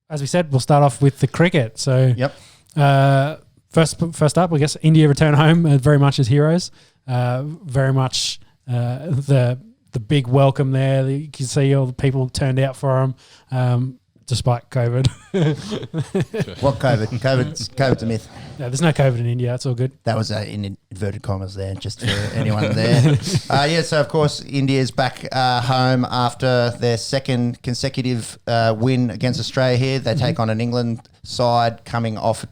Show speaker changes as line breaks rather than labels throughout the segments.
as we said, we'll start off with the cricket. So, first up, I guess India return home very much as heroes. Very much the big welcome there. You can see all the people turned out for them, despite COVID.
What COVID? COVID's a myth.
No, there's no COVID in India. It's all good.
That was in inverted commas there, just for anyone there. So of course India's back home after their second consecutive win against Australia here. They take on an England side coming off a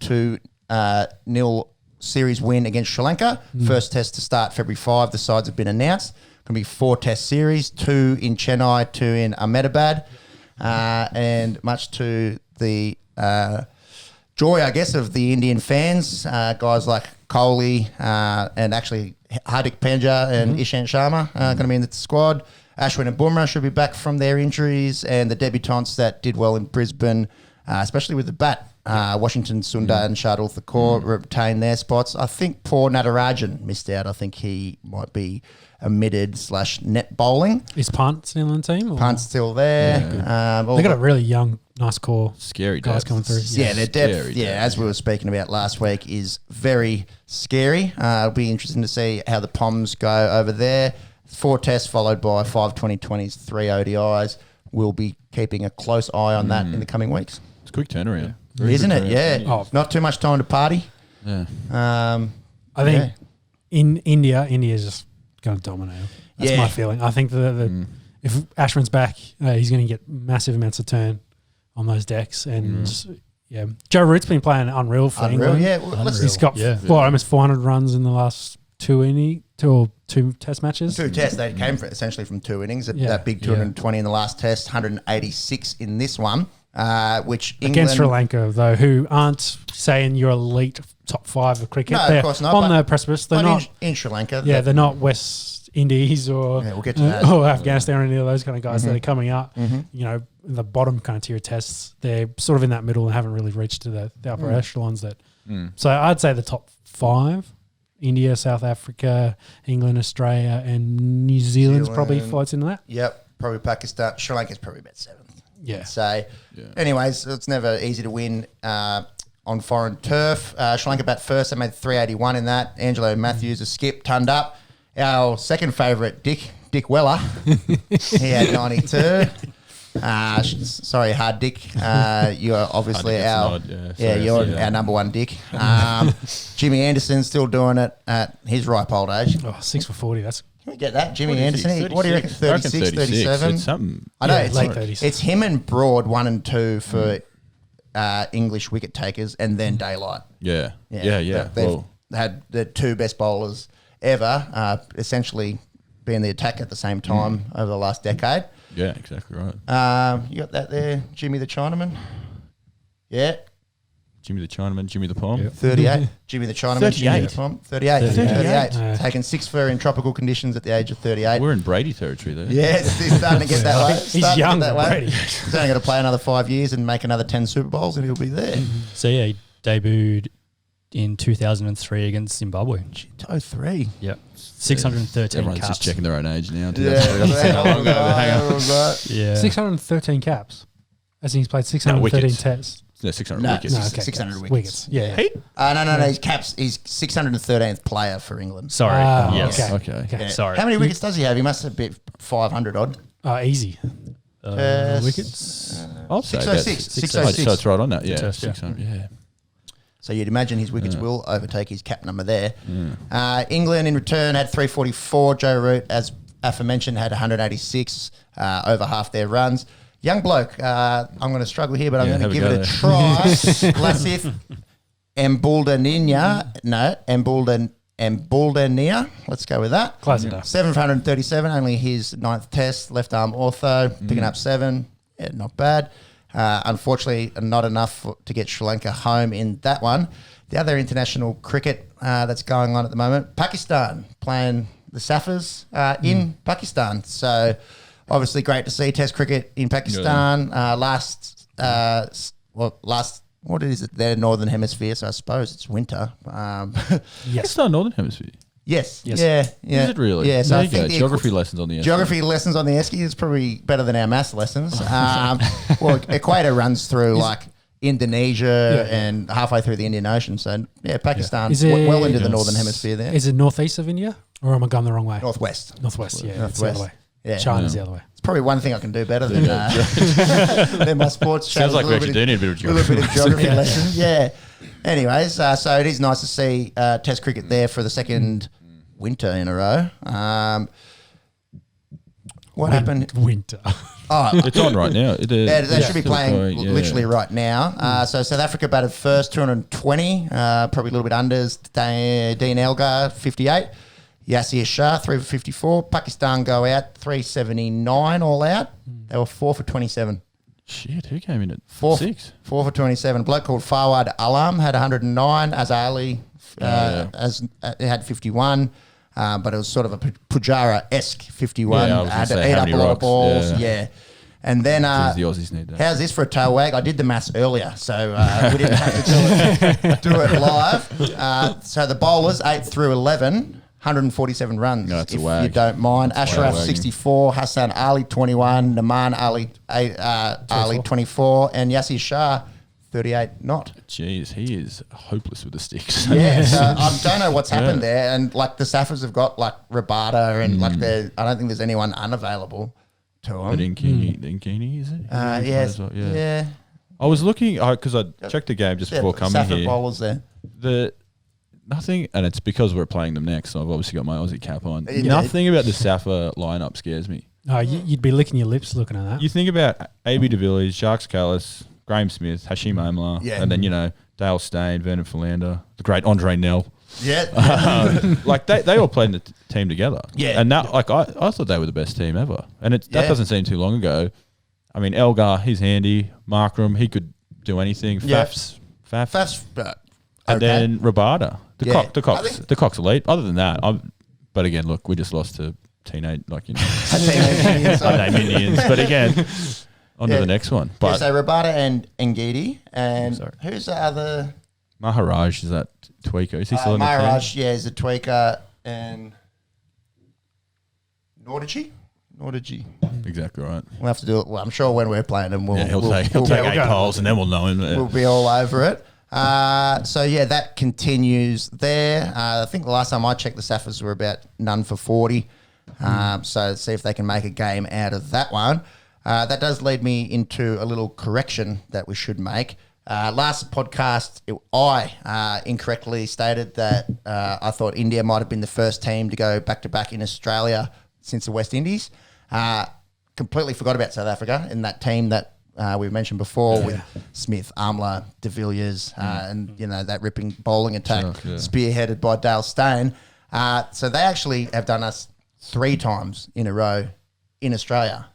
2-0 series win against Sri Lanka. First test to start February 5. The sides have been announced. Going to be 4 test series, 2 in Chennai, 2 in Ahmedabad. And much to the joy, I guess, of the Indian fans, guys like Kohli and actually Hardik Pandya and Ishant Sharma are going to be in the squad. Ashwin and Bumrah should be back from their injuries, and the debutants that did well in Brisbane, especially with the bat, Washington Sundar and Shardul Thakur retained their spots. I think poor Natarajan missed out. I think he might be omitted/net bowling.
Is Punt still in the team? Or?
Punt's still there.
They got a really young, nice core.
Scary
guys coming through.
Yeah, their depth, as we were speaking about last week, is very scary. It'll be interesting to see how the Poms go over there. 4 tests followed by 5 2020s, 3 ODIs. We'll be keeping a close eye on that in the coming weeks.
It's a quick turnaround.
Isn't it? Yeah. Not too much time to party.
Yeah.
I think in India's just going to dominate. That's my feeling. I think that if Ashwin's back, he's going to get massive amounts of turn on those decks. And Joe Root's been playing unreal for England.
Yeah. Well,
he's got almost 400 runs in the last 2 test matches.
2 tests. They came essentially from 2 innings. That big 220 in the last test, 186 in this one. Which England,
against Sri Lanka, though, who aren't saying you're elite top 5 of cricket.
No,
they're
of course not.
On the precipice. They're not
in Sri Lanka.
Yeah, they're not West Indies or
we'll get to that.
or Afghanistan or any of those kind of guys that are coming up. You know, in the bottom kind of tier tests, they're sort of in that middle and haven't really reached to the upper echelons. So I'd say the top 5. India, South Africa, England, Australia, and New Zealand's probably fights into that.
Yep, probably Pakistan. Sri Lanka's probably about 7th.
Yeah.
Anyways, it's never easy to win on foreign turf. Sri Lanka bat first. They made 381 in that. Angelo Matthews, a skip, turned up. Our second favourite, Dick Weller, he had 92. Sorry, Hard Dick. You're obviously our number one Dick. Jimmy Anderson still doing it at his ripe old age.
6 for 40. That's.
Can we get that? Jimmy Anderson. What do you reckon? 36, 37?
It's something.
I know.
It's late 30s.
It's him and Broad 1 and 2 for English wicket takers, and then Daylight.
Yeah.
They've had the 2 best bowlers ever, essentially being the attack at the same time over the last decade.
Yeah, exactly right.
You got that there, Jimmy the Chinaman? Yeah.
Jimmy the Chinaman, Jimmy the Pom.
Yep. 38. Jimmy the Chinaman,
38.
Jimmy the Pom. 38. Taking 6 for in tropical conditions at the age of 38.
We're in Brady territory there.
Yeah, he's starting to get that way.
He's young, Brady.
He's only got to play another 5 years and make another 10 Super Bowls and he'll be there.
So, he debuted in 2003 against Zimbabwe.
03.
Yep. 613
Everyone's
caps.
just checking their own age now.
Yeah.
613 caps. As in he's played 613 tests.
No, 600
No,
wickets.
no,
okay,
600
wickets. Yeah.
No. He's 613th player for England.
Sorry. Yes.
Okay.
Yeah.
Sorry.
How many wickets does he have? He must have been 500 odd.
Easy.
Wickets?
I'll say
606.
606. So it's right on that. Yeah.
Test, yeah.
600. Yeah.
So you'd imagine his wickets will overtake his cap number there. England in return had 344. Joe Root, as aforementioned, had 186, over half their runs. Young bloke, I'm going to struggle here, but I'm going to give it a try. Lasith Embuldania. Let's go with that.
Close enough.
737, only his 9th test, left arm ortho, picking up 7. Yeah, not bad. Unfortunately, not enough to get Sri Lanka home in that one. The other international cricket that's going on at the moment, Pakistan playing the Saffers in Pakistan. So obviously great to see Test cricket in Pakistan. What is it? They're Northern Hemisphere, so I suppose it's winter.
It's not Northern Hemisphere.
Yes.
Yes.
Yeah.
Is it really?
Yeah. So
there
I
you
think
go.
the
Geography lessons on the Esky.
geography lessons on the Esky is probably better than our maths lessons. Well, equator runs through like Indonesia and halfway through the Indian Ocean. So yeah, Pakistan
Is it-
well into the northern hemisphere there.
Is it northeast of India, or am I going the wrong way?
Northwest.
Northwest. Yeah, it's the other way.
Yeah.
China's the other way.
It's probably one thing I can do better than, than my sports.
Sounds like we
little
actually
bit
do need a bit of
of- little bit of
geography.
geography lessons. Yeah. Anyways, so it is nice to see Test cricket there for the second winter in a row. What happened?
Winter.
Oh,
It's on right now.
they should be playing
Yeah.
literally right now. So South Africa batted first, 220, probably a little bit unders. Dean Elgar, 58. Yasir Shah, 3 for 54. Pakistan go out, 379 all out. They were 4 for 27.
Shit, who came in at
4
6?
4 for 27. A bloke called Fawad Alam had 109. Azhar Ali had 51. But it was sort of a Pujara-esque 51.
Yeah, I was gonna
had to
say,
eat
how
up a
many
lot of
rocks?
balls.
Yeah.
Yeah. And then
Jeez, the Aussies need that.
how's this for a toe wag? I did the maths earlier, so we didn't have to do it live. So the bowlers, 8 through 11, 147 runs,
No, that's a
if
wag.
you don't mind. Ashraf,
wagging.
64, Hassan Ali, 21, Naman Ali, 24, and Yasir Shah, 38 not.
Jeez, he is hopeless with the sticks.
Yeah, so I don't know what's happened there. And like the Saffers have got like Rabada and like I don't think there's anyone unavailable to
But
them.
Inkini, is it?
Yes,
Yeah.
yeah.
I was looking, because I checked the game just before coming
Safford
here.
bowlers there.
Nothing, and it's because we're playing them next, so I've obviously got my Aussie cap on.
Yeah.
Nothing about the Safa lineup scares me.
Oh, you'd be licking your lips looking at that.
You think about AB de Villiers, Jacques Callis, Graham Smith, Hashim Amla,
Yeah.
and then, Dale Steyn, Vernon Philander, the great Andre Nell.
Yeah.
Like, they all played in the team together.
Yeah.
And that, like, I thought they were the best team ever. And that
Yeah.
doesn't seem too long ago. I mean, Elgar, he's handy. Markram, he could do anything.
Yeah.
Faf.
That's
And then Rabada.
Yeah.
The Cock's elite. Other than that, but again, look, we just lost to teenage, unnamed Indians. But again, on to the next one. But
so Rabada and Ngidi. And
Sorry.
who's the other?
Maharaj, is that tweaker? Is he still in the team?
Maharaj, yeah, is a tweaker. And Nordici?
Exactly right.
We'll have to do it. Well, I'm sure when we're playing them,
He'll
we'll
take
we'll
8 poles and then we'll know him.
we'll be all over it. So yeah, that continues there. I think the last time I checked, the Saffers were about none for 40. So see if they can make a game out of that one. That does lead me into a little correction that we should make. Last podcast, I incorrectly stated that I thought India might have been the first team to go back-to-back in Australia since the West Indies. Completely forgot about South Africa in that team that we've mentioned before with Smith, Amla, de Villiers, and that ripping bowling attack spearheaded by Dale Steyn. So they actually have done us 3 times in a row in Australia.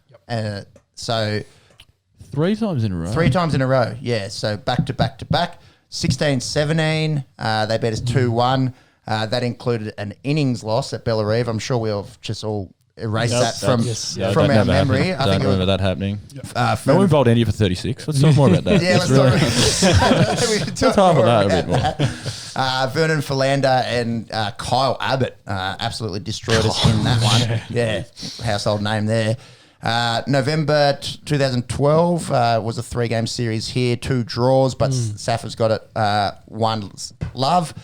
So
3 times in a row.
3 times in a row, yeah. So back to back to back. 16-17, they beat us 2-1. That included an innings loss at Bellarive. I'm sure we'll just all erase that from our memory.
I don't remember that happening.
No,
we involved India for 36. Let's talk more about that.
Yeah, let's talk
talk
more
about that a bit more.
Vernon Philander and Kyle Abbott absolutely destroyed us in that one. Yeah, household name there. November 2012 was a 3-game series here, 2 draws, but Saffers got it 1 love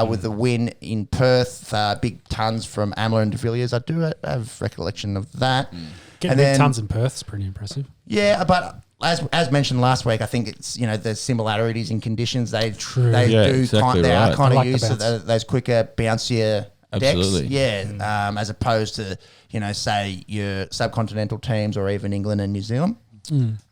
with the win in Perth. Big tons from Amla and de Villiers. I do have recollection of that.
Getting big tons in Perth is pretty impressive.
Yeah, but as mentioned last week, I think it's the similarities in conditions. They
Yeah,
do
exactly
they
right.
are kind
I
of
like
used
the
to those quicker, bouncier
Absolutely.
decks. Yeah, as opposed to say your subcontinental teams or even England and New Zealand.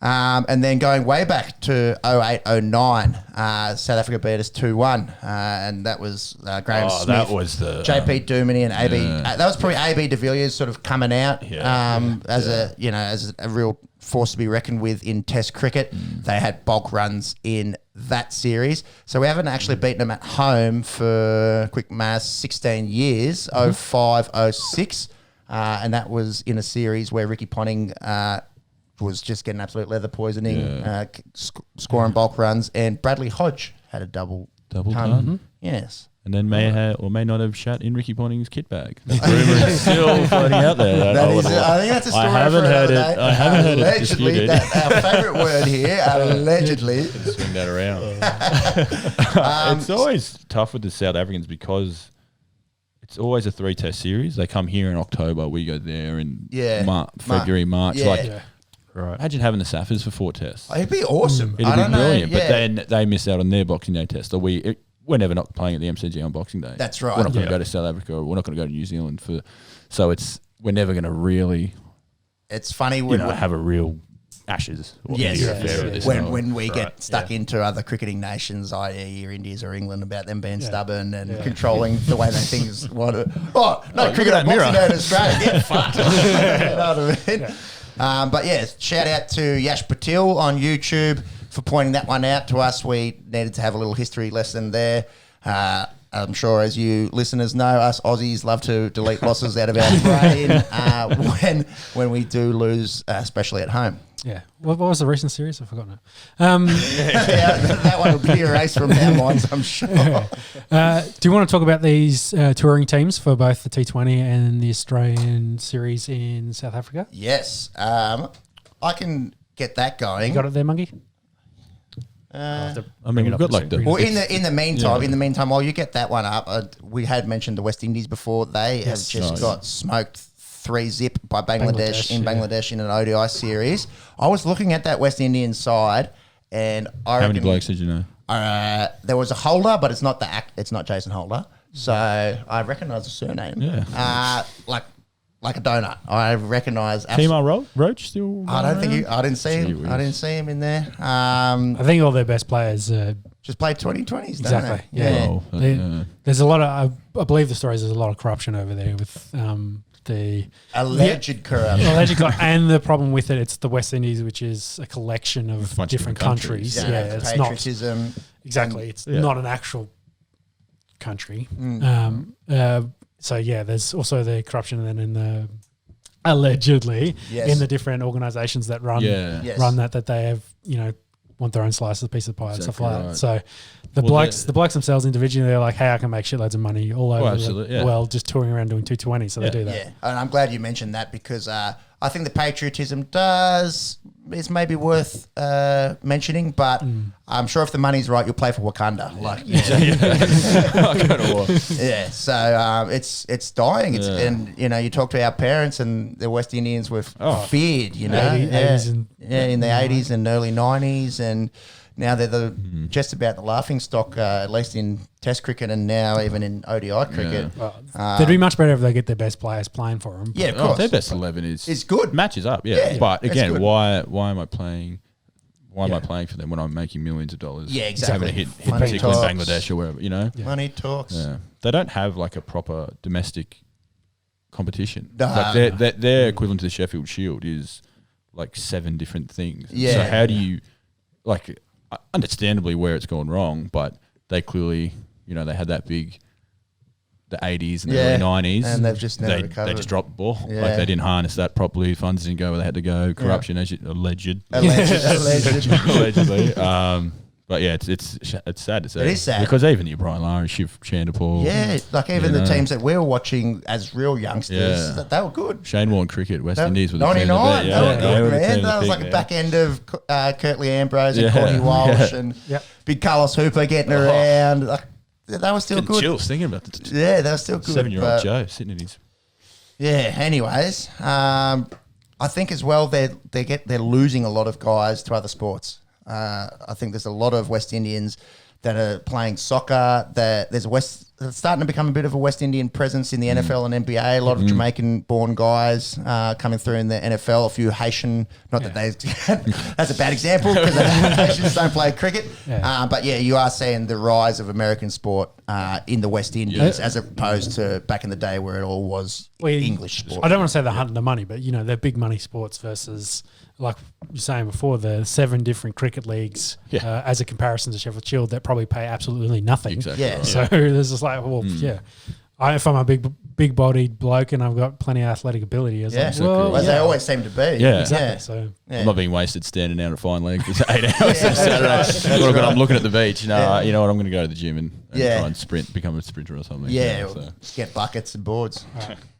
And then going way back to 08-09, South Africa beat us 2-1, and that was Graham Smith.
That was the
JP Duminy and AB. That was probably AB de Villiers sort of coming out as a real force to be reckoned with in Test cricket. They had bulk runs in that series, so we haven't actually beaten them at home for quick maths 16 years. 05-06, and that was in a series where Ricky Ponting was just getting absolute leather poisoning, scoring bulk runs, and Bradley Hodge had a double ton. Yes.
and then may not have shat in Ricky Ponting's kit bag. That rumour is still floating out there.
I think that's a story.
I haven't heard it. I haven't heard it disputed.
Our favourite word here, allegedly.
Swing that around. It's always tough with the South Africans because it's always a 3-test series. They come here in October. We go there in February, March.
Yeah.
Right. Imagine having the Saffers for 4 tests.
It'd be awesome.
It'd be brilliant. But then they miss out on their Boxing Day test. We're never not playing at the MCG on Boxing Day.
That's right.
We're not going to go to South Africa. Or we're not going to go to New Zealand we're never going to really.
It's funny
have a real Ashes.
When we get stuck into other cricketing nations, i.e. your Indies or England, about them being stubborn and controlling the way they things want to. Oh no, cricket on Boxing Day in Australia. Get fucked. You know what I mean? But shout out to Yash Patil on YouTube for pointing that one out to us. We needed to have a little history lesson there. I'm sure, as you listeners know, us Aussies love to delete losses out of our brain when we do lose, especially at home.
Yeah. What was the recent series? I've forgotten it.
That one will be erased from our minds, I'm sure.
Do you want to talk about these touring teams for both the T20 and the Australian series in South Africa?
Yes. I can get that going.
You got it there, Monkey?
we've got like the.
Well, in the meantime, while you get that one up, we had mentioned the West Indies before. They have just got smoked 3-0 by Bangladesh in an ODI series. I was looking at that West Indian side, and
how many blokes did you know?
There was a Holder, but it's not Jason Holder. So I recognise the surname.
Yeah.
Like a donut. I recognise.
Kemar Roach still.
I didn't see him. I didn't see him in there.
I think all their best players
just played 2020s.
Exactly.
Don't they?
Yeah. There's a lot of. I believe the stories. There's a lot of corruption over there with the
alleged corruption.
And the problem with it's the West Indies, which is a collection of different countries. It's
patriotism.
Not exactly. It's not an actual country. So there's also the corruption then in the allegedly in the different organisations that run that they have want their own slice of the piece of pie and stuff like that. So the blokes themselves individually, they're like, hey, I can make shitloads of money all over the world just touring around doing 220. So they do that.
Yeah, and I'm glad you mentioned that because I think the patriotism is maybe worth mentioning, but I'm sure if the money's right, you'll play for Wakanda. So it's dying. And you talk to our parents, and the West Indians were feared. In the 80s and early 90s, and now they're just about the laughing stock, at least in Test cricket and now even in ODI cricket.
They'd be much better if they get their best players playing for them.
Yeah, of course.
Their best 11 is
good.
Matches up, but again, why am I playing? Why am I playing for them when I'm making millions of dollars?
Yeah, exactly.
Having a hit particularly in Bangladesh or wherever,
Money talks.
Yeah. They don't have like a proper domestic competition. Their equivalent to the Sheffield Shield is like 7 different things.
Yeah.
So how do you understandably where it's gone wrong, but they clearly, they had that big, the 80s and the early 90s.
And they've just never recovered.
They just dropped the ball. Yeah. Like they didn't harness that properly. Funds didn't go where they had to go. Corruption, allegedly. But it's sad to say.
It is sad.
Because even your Brian Lara, Shiv Chandapur.
Yeah, like even the teams that we were watching as real youngsters, they were good.
Shane Warne cricket, West Indies with
99. They were good, man. That was like the back end of Curtly Ambrose and Courtney Walsh and big Carlos Hooper getting around. Like, they were still good.
Chills thinking about that.
Yeah, they were still good.
7-year-old Joe sitting in his.
Yeah. Anyways, I think as well they're losing a lot of guys to other sports. I think there's a lot of West Indians that are playing soccer. There's starting to become a bit of a West Indian presence in the NFL and NBA. A lot of Jamaican-born guys coming through in the NFL. A few Haitian, not that they. That's a bad example because Haitians don't play cricket. Yeah. But you are seeing the rise of American sport in the West Indies as opposed to back in the day where it all was English sport.
I don't want to say they're hunting the money, but they're big money sports versus, like you're saying before, the 7 different cricket leagues as a comparison to Sheffield Shield that probably pay absolutely nothing.
Exactly.
Yeah.
So there's just like, if I'm a big big bodied bloke and I've got plenty of athletic ability. It's like, well,
as they always seem to be.
Yeah.
Exactly. So
I'm not being wasted standing out at fine leg for 8 hours on Saturday. I'm looking at the beach. No, you know what? I'm going to go to the gym and try and sprint, become a sprinter or something.
Yeah, get buckets and boards.